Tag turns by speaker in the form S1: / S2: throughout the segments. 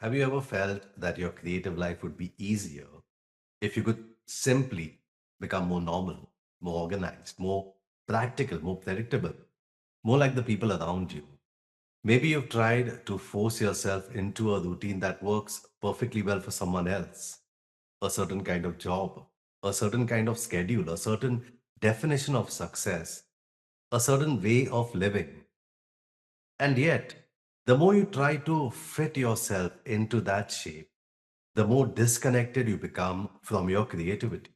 S1: Have you ever felt that your creative life would be easier if you could simply become more normal, more organized, more practical, more predictable, more like the people around you? Maybe you've tried to force yourself into a routine that works perfectly well for someone else, a certain kind of job, a certain kind of schedule, a certain definition of success, a certain way of living. And yet, the more you try to fit yourself into that shape, the more disconnected you become from your creativity.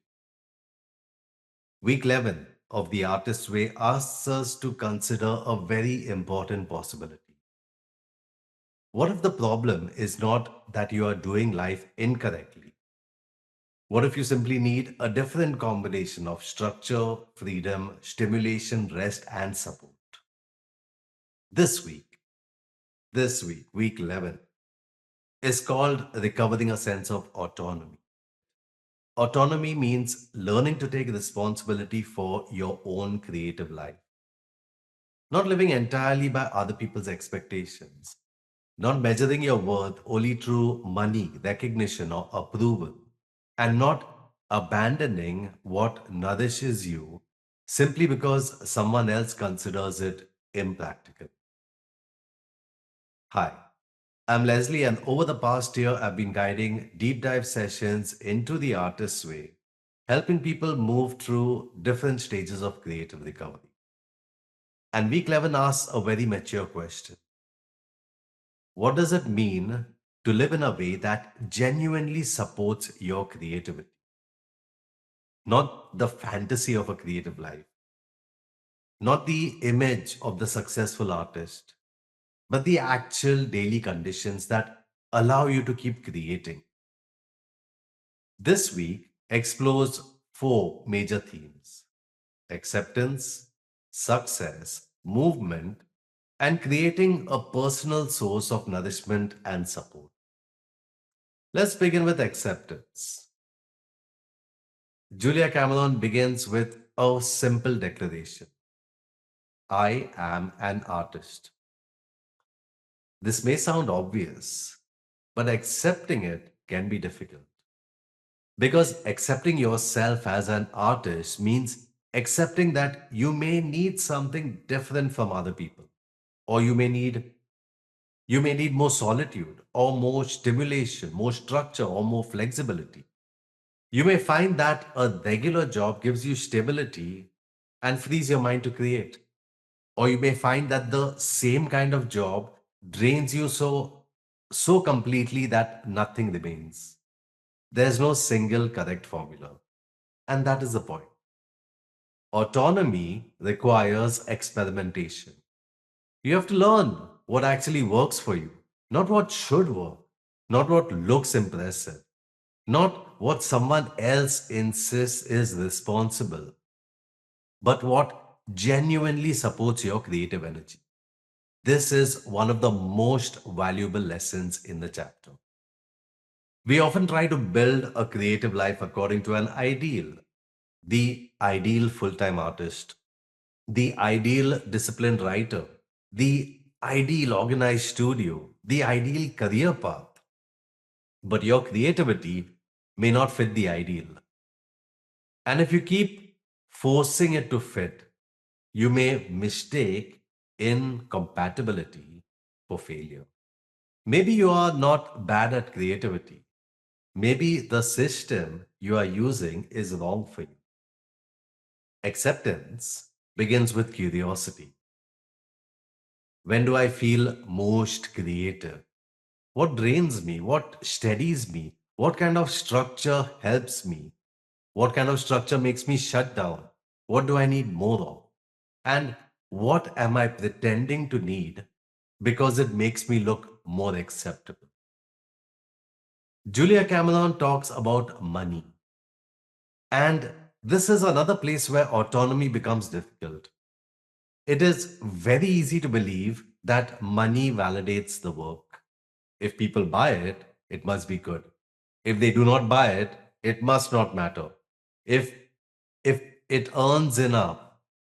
S1: Week 11 of The Artist's Way asks us to consider a very important possibility. What if the problem is not that you are doing life incorrectly? What if you simply need a different combination of structure, freedom, stimulation, rest, and support? This week, week 11, is called Recovering a Sense of Autonomy. Autonomy means learning to take responsibility for your own creative life, not living entirely by other people's expectations, not measuring your worth only through money, recognition, or approval, and not abandoning what nourishes you simply because someone else considers it impractical. Hi, I'm Leslie, and over the past year, I've been guiding deep dive sessions into the artist's way, helping people move through different stages of creative recovery. And week 11 asks a very mature question. What does it mean to live in a way that genuinely supports your creativity? Not the fantasy of a creative life, not the image of the successful artist, but the actual daily conditions that allow you to keep creating. This week explores four major themes: acceptance, success, movement, and creating a personal source of nourishment and support. Let's begin with acceptance. Julia Cameron begins with a simple declaration: I am an artist. This may sound obvious, but accepting it can be difficult. Because accepting yourself as an artist means accepting that you may need something different from other people, or you may need more solitude, or more stimulation, more structure, or more flexibility. You may find that a regular job gives you stability and frees your mind to create. Or you may find that the same kind of job drains you so completely that nothing remains. There's no single correct formula. And that is the point. Autonomy requires experimentation. You have to learn what actually works for you, not what should work, not what looks impressive, not what someone else insists is responsible, but what genuinely supports your creative energy. This is one of the most valuable lessons in the chapter. We often try to build a creative life according to an ideal: the ideal full time artist, the ideal disciplined writer, the ideal organized studio, the ideal career path. But your creativity may not fit the ideal. And if you keep forcing it to fit, you may mistake incompatibility for failure. Maybe you are not bad at creativity. Maybe the system you are using is wrong for you. Acceptance begins with curiosity. When do I feel most creative? What drains me? What steadies me? What kind of structure helps me? What kind of structure makes me shut down? What do I need more of? And what am I pretending to need because it makes me look more acceptable? Julia Cameron talks about money. And this is another place where autonomy becomes difficult. It is very easy to believe that money validates the work. If people buy it, it must be good. If they do not buy it, it must not matter. If if it earns enough,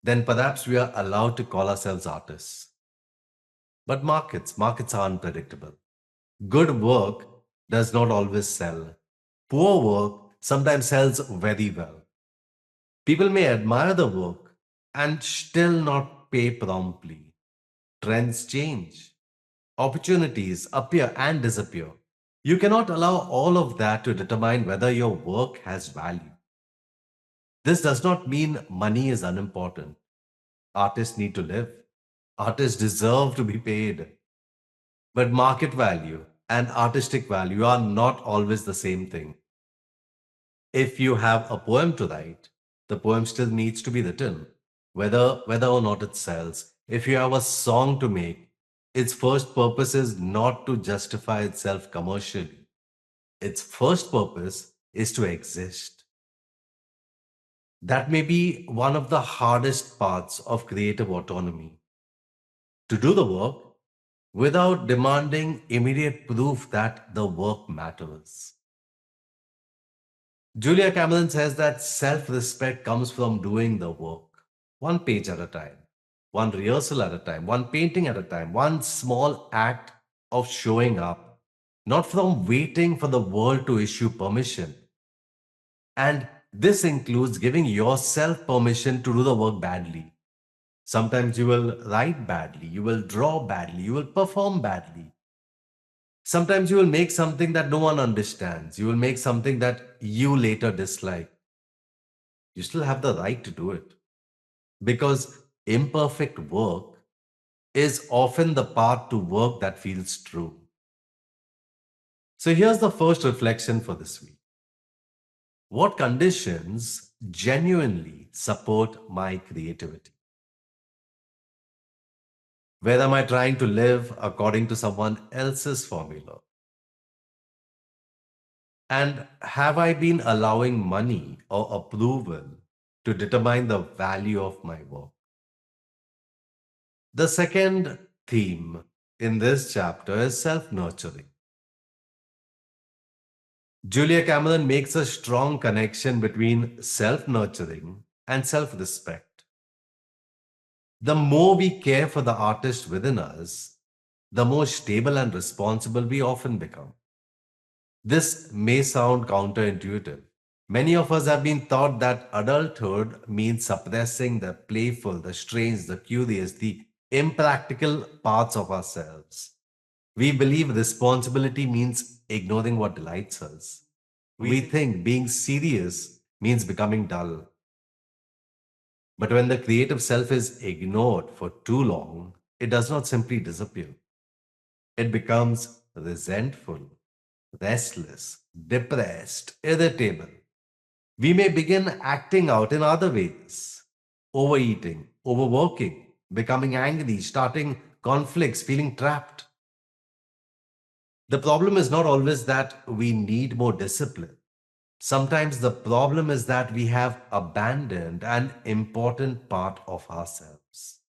S1: then perhaps we are allowed to call ourselves artists. But markets are unpredictable. Good work does not always sell. Poor work sometimes sells very well. People may admire the work and still not pay promptly. Trends change. Opportunities appear and disappear. You cannot allow all of that to determine whether your work has value. This does not mean money is unimportant. Artists need to live. Artists deserve to be paid. But market value and artistic value are not always the same thing. If you have a poem to write, the poem still needs to be written, whether or not it sells. If you have a song to make, its first purpose is not to justify itself commercially. Its first purpose is to exist. That may be one of the hardest parts of creative autonomy. To do the work without demanding immediate proof that the work matters. Julia Cameron says that self respect comes from doing the work, one page at a time, one rehearsal at a time, one painting at a time, one small act of showing up, not from waiting for the world to issue permission. And this includes giving yourself permission to do the work badly. Sometimes you will write badly, you will draw badly, you will perform badly. Sometimes you will make something that no one understands. You will make something that you later dislike. You still have the right to do it because imperfect work is often the path to work that feels true. So here's the first reflection for this week. What conditions genuinely support my creativity? Where am I trying to live according to someone else's formula? And have I been allowing money or approval to determine the value of my work? The second theme in this chapter is self nurturing. Julia Cameron makes a strong connection between self nurturing and self respect. The more we care for the artist within us, the more stable and responsible we often become. This may sound counterintuitive. Many of us have been taught that adulthood means suppressing the playful, the strange, the curious, the impractical parts of ourselves. We believe responsibility means ignoring what delights us. We think being serious means becoming dull. But when the creative self is ignored for too long, it does not simply disappear. It becomes resentful, restless, depressed, irritable. We may begin acting out in other ways, overeating, overworking, becoming angry, starting conflicts, feeling trapped. The problem is not always that we need more discipline. Sometimes the problem is that we have abandoned an important part of ourselves.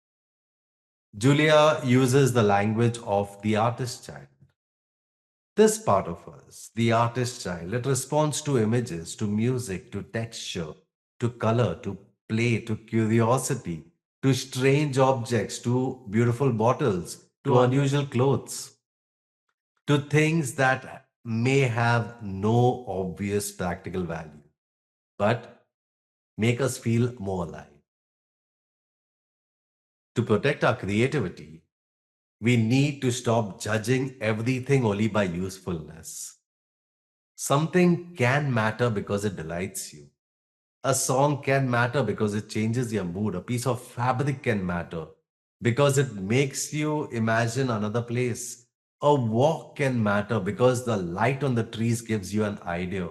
S1: Julia uses the language of the artist child. This part of us, the artist child, it responds to images, to music, to texture, to color, to play, to curiosity, to strange objects, to beautiful bottles, to unusual clothes, to things that may have no obvious practical value, but make us feel more alive. To protect our creativity, we need to stop judging everything only by usefulness. Something can matter because it delights you. A song can matter because it changes your mood. A piece of fabric can matter because it makes you imagine another place. A walk can matter because the light on the trees gives you an idea.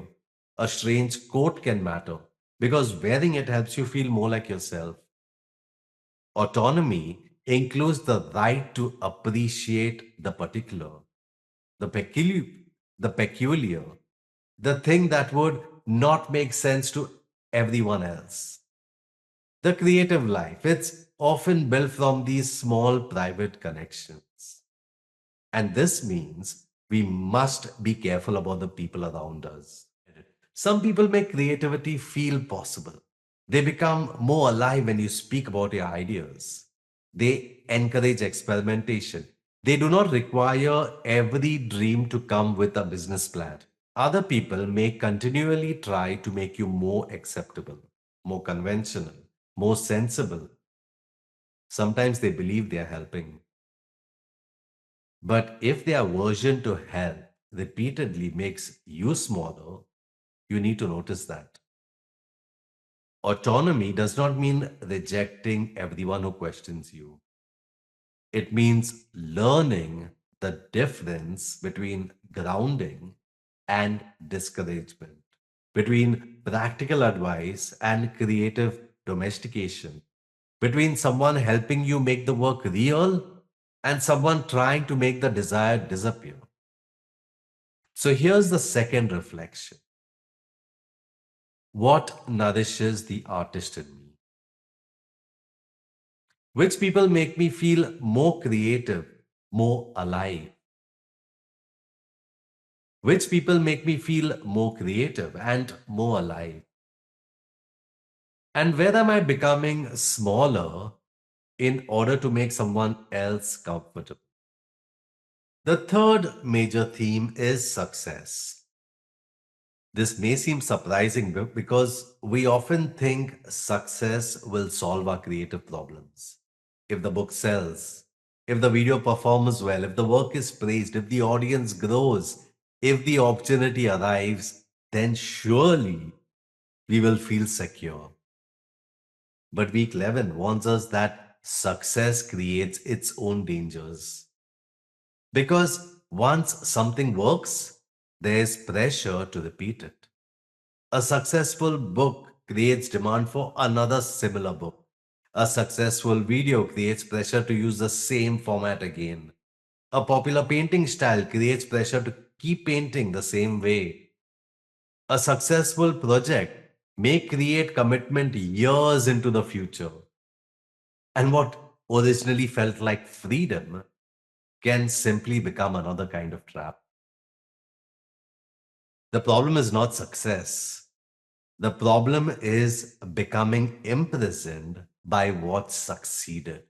S1: A strange coat can matter because wearing it helps you feel more like yourself. Autonomy includes the right to appreciate the particular, the peculiar, the peculiar, the thing that would not make sense to everyone else. The creative life, it's often built from these small private connections. And this means we must be careful about the people around us. Some people make creativity feel possible. They become more alive when you speak about your ideas. They encourage experimentation. They do not require every dream to come with a business plan. Other people may continually try to make you more acceptable, more conventional, more sensible. Sometimes they believe they are helping. But if their aversion to help repeatedly makes you smaller, you need to notice that. Autonomy does not mean rejecting everyone who questions you. It means learning the difference between grounding and discouragement, between practical advice and creative domestication, between someone helping you make the work real and someone trying to make the desire disappear. So here's the second reflection. What nourishes the artist in me? Which people make me feel more creative, more alive? Which people make me feel more creative and more alive? And where am I becoming smaller in order to make someone else comfortable? The third major theme is success. This may seem surprising because we often think success will solve our creative problems. If the book sells, if the video performs well, if the work is praised, if the audience grows, if the opportunity arrives, then surely we will feel secure. But week 11 warns us that success creates its own dangers. Because once something works, there's pressure to repeat it. A successful book creates demand for another similar book. A successful video creates pressure to use the same format again. A popular painting style creates pressure to keep painting the same way. A successful project may create commitment years into the future. And what originally felt like freedom can simply become another kind of trap. The problem is not success. The problem is becoming imprisoned by what succeeded.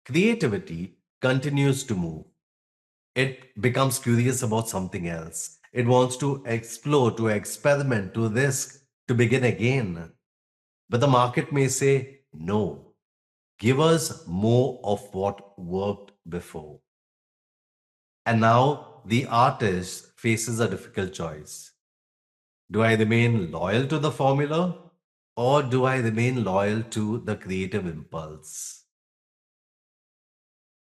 S1: Creativity continues to move. It becomes curious about something else. It wants to explore, to experiment, to risk, to begin again. But the market may say, no, give us more of what worked before. And now the artist faces a difficult choice. Do I remain loyal to the formula or do I remain loyal to the creative impulse?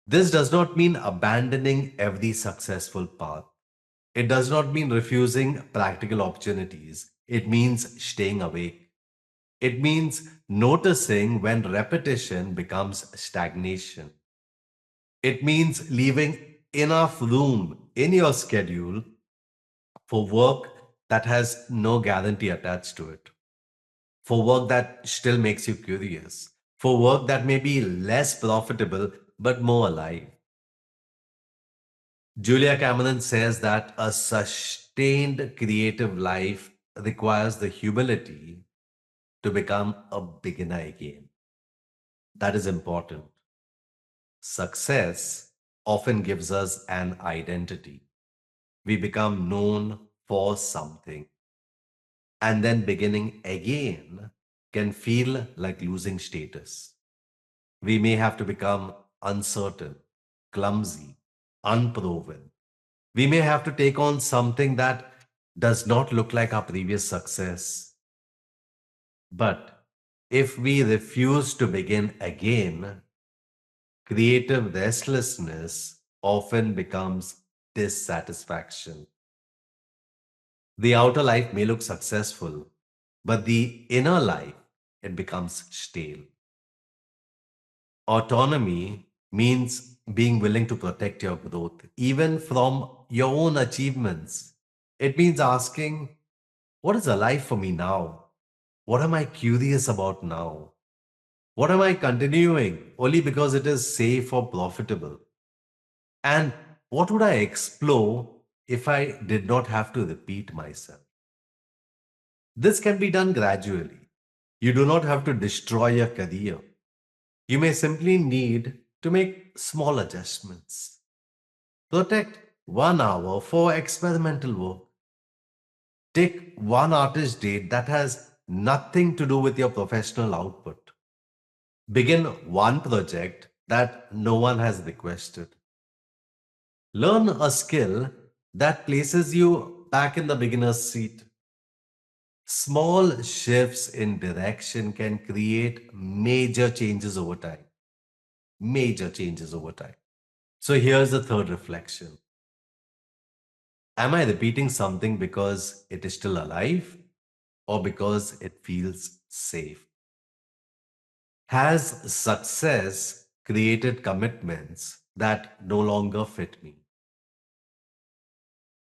S1: This does not mean abandoning every successful path. It does not mean refusing practical opportunities. It means staying awake. It means noticing when repetition becomes stagnation. It means leaving enough room in your schedule for work that has no guarantee attached to it, for work that still makes you curious, for work that may be less profitable but more alive. Julia Cameron says that a sustained creative life requires the humility to become a beginner again. That is important. Success often gives us an identity. We become known for something. And then beginning again can feel like losing status. We may have to become uncertain, clumsy, unproven. We may have to take on something that does not look like our previous success. But if we refuse to begin again, creative restlessness often becomes dissatisfaction. The outer life may look successful, but the inner life, it becomes stale. Autonomy means being willing to protect your growth, even from your own achievements. It means asking, what is alive for me now? What am I curious about now? What am I continuing only because it is safe or profitable? And what would I explore if I did not have to repeat myself? This can be done gradually. You do not have to destroy your career. You may simply need to make small adjustments. Protect 1 hour for experimental work. Take one artist date that has nothing to do with your professional output. Begin one project that no one has requested. Learn a skill that places you back in the beginner's seat. Small shifts in direction can create major changes over time. Major changes over time. So here's the third reflection. Am I repeating something because it is still alive or because it feels safe? Has success created commitments that no longer fit me?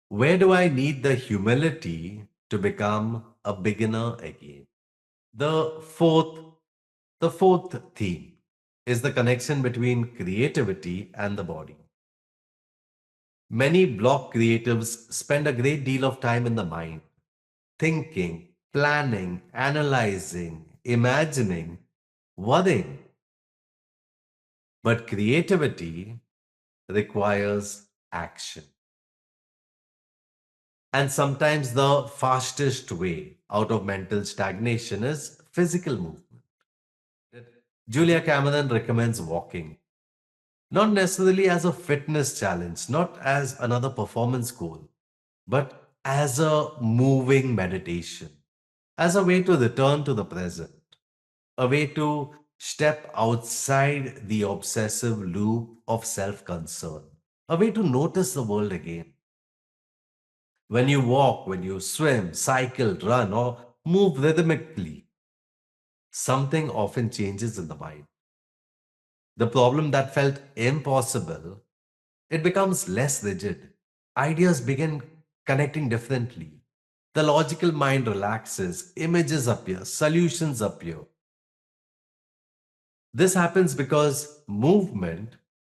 S1: Where do I need the humility to become a beginner again? The fourth, the fourth theme is the connection between creativity and the body. Many block creatives spend a great deal of time in the mind, thinking, planning, analyzing, imagining, worrying. But creativity requires action. And sometimes the fastest way out of mental stagnation is physical movement. Julia Cameron recommends walking, not necessarily as a fitness challenge, not as another performance goal, but as a moving meditation, as a way to return to the present, a way to step outside the obsessive loop of self concern, a way to notice the world again. When you walk, when you swim, cycle, run, or move rhythmically, something often changes in the mind. The problem that felt impossible, it becomes less rigid. Ideas begin connecting differently. The logical mind relaxes, images appear, solutions appear. This happens because movement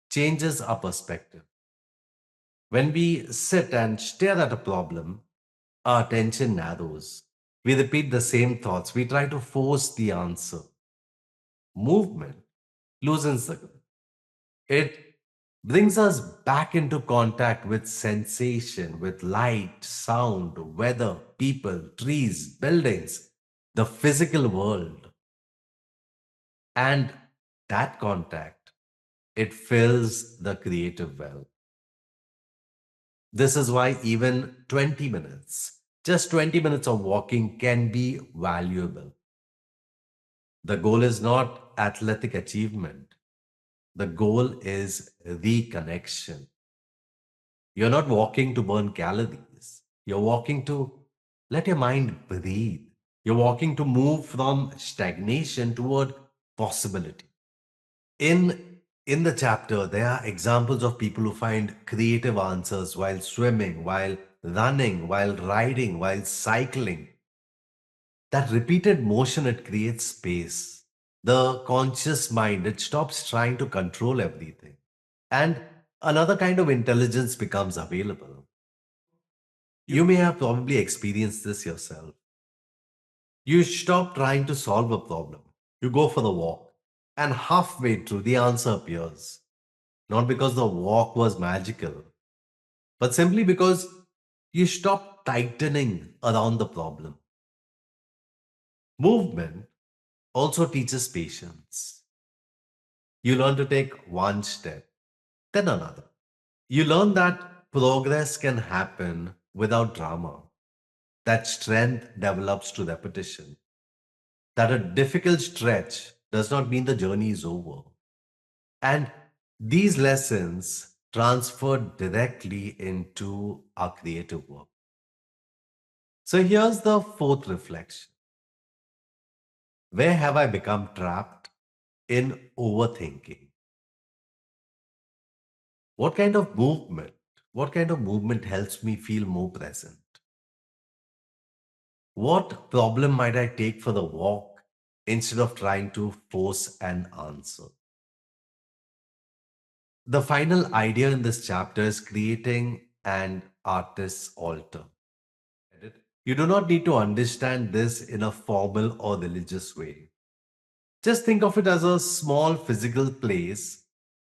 S1: changes our perspective. When we sit and stare at a problem, our attention narrows. We repeat the same thoughts. We try to force the answer. Movement loosens the grip. It brings us back into contact with sensation, with light, sound, weather, people, trees, buildings, the physical world. And that contact, it fills the creative well. This is why even 20 minutes, just 20 minutes of walking can be valuable. The goal is not athletic achievement. The goal is reconnection. You're not walking to burn calories. You're walking to let your mind breathe. You're walking to move from stagnation toward possibility. In the chapter, there are examples of people who find creative answers while swimming, while running, while riding, while cycling. That repeated motion, it creates space. The conscious mind, it stops trying to control everything. And another kind of intelligence becomes available. You may have probably experienced this yourself. You stop trying to solve a problem. You go for the walk. And halfway through, the answer appears. Not because the walk was magical, but simply because you stop tightening around the problem. Movement also teaches patience. You learn to take one step, then another. You learn that progress can happen without drama, that strength develops to repetition, that a difficult stretch does not mean the journey is over. And these lessons transfer directly into our creative work. So here's the fourth reflection. Where have I become trapped in overthinking? What kind of movement? What kind of movement helps me feel more present? What problem might I take for the walk instead of trying to force an answer? The final idea in this chapter is creating an artist's altar. You do not need to understand this in a formal or religious way. Just think of it as a small physical place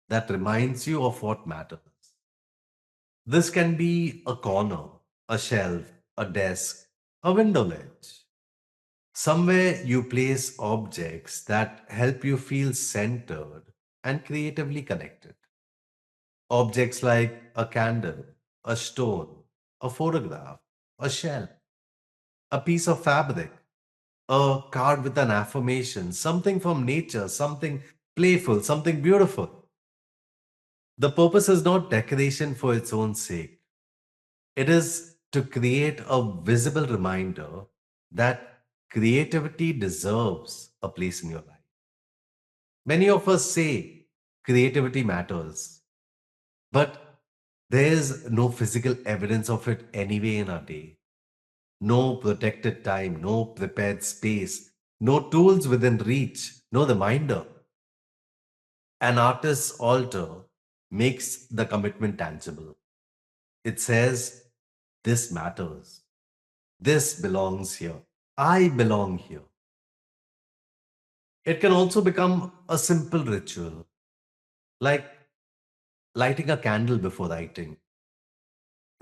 S1: that reminds you of what matters. This can be a corner, a shelf, a desk, a window ledge. Somewhere you place objects that help you feel centered and creatively connected. Objects like a candle, a stone, a photograph, a shell, a piece of fabric, a card with an affirmation, something from nature, something playful, something beautiful. The purpose is not decoration for its own sake. It is to create a visible reminder that creativity deserves a place in your life. Many of us say creativity matters, but there is no physical evidence of it anyway in our day. No protected time, no prepared space, no tools within reach, no reminder. An artist's altar makes the commitment tangible. It says, this matters. This belongs here. I belong here. It can also become a simple ritual, like lighting a candle before writing,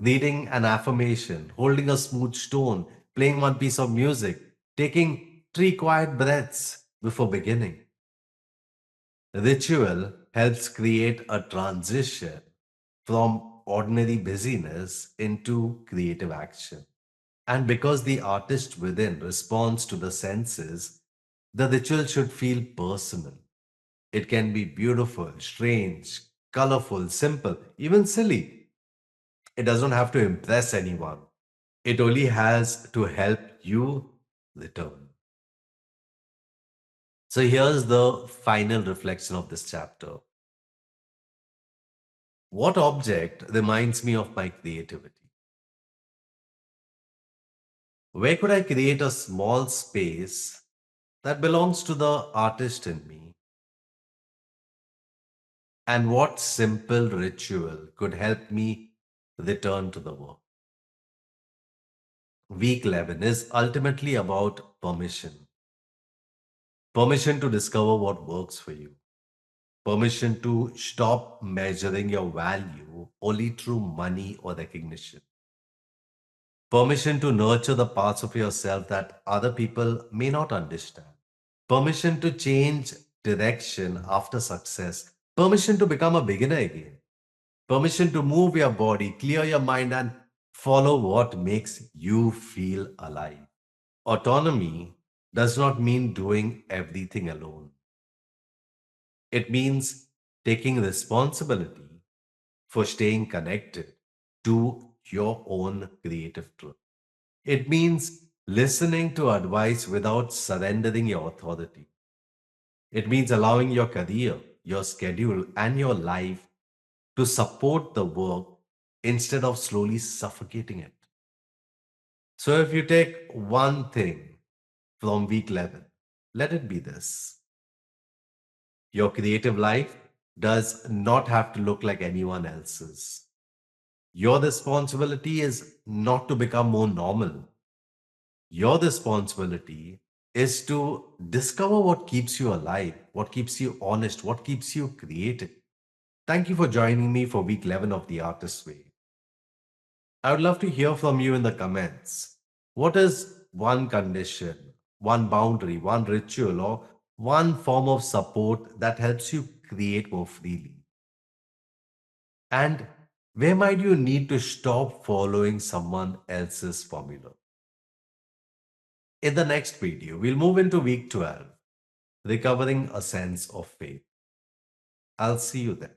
S1: reading an affirmation, holding a smooth stone, playing one piece of music, taking three quiet breaths before beginning. Ritual helps create a transition from ordinary busyness into creative action. And because the artist within responds to the senses, the ritual should feel personal. It can be beautiful, strange, colorful, simple, even silly. It doesn't have to impress anyone. It only has to help you return. So here's the final reflection of this chapter. What object reminds me of my creativity? Where could I create a small space that belongs to the artist in me? And what simple ritual could help me return to the work? Week 11 is ultimately about permission. Permission to discover what works for you. Permission to stop measuring your value only through money or recognition. Permission to nurture the parts of yourself that other people may not understand. Permission to change direction after success. Permission to become a beginner again. Permission to move your body, clear your mind, and follow what makes you feel alive. Autonomy does not mean doing everything alone. It means taking responsibility for staying connected to your own creative truth. It means listening to advice without surrendering your authority. It means allowing your career, your schedule, and your life to support the work instead of slowly suffocating it. So, if you take one thing from week 11, let it be this: your creative life does not have to look like anyone else's. Your responsibility is not to become more normal. Your responsibility is to discover what keeps you alive, what keeps you honest, what keeps you creative. Thank you for joining me for week 11 of The Artist's Way. I would love to hear from you in the comments. What is one condition, one boundary, one ritual, or one form of support that helps you create more freely? And where might you need to stop following someone else's formula? In the next video, we'll move into week 12, recovering a sense of faith. I'll see you then.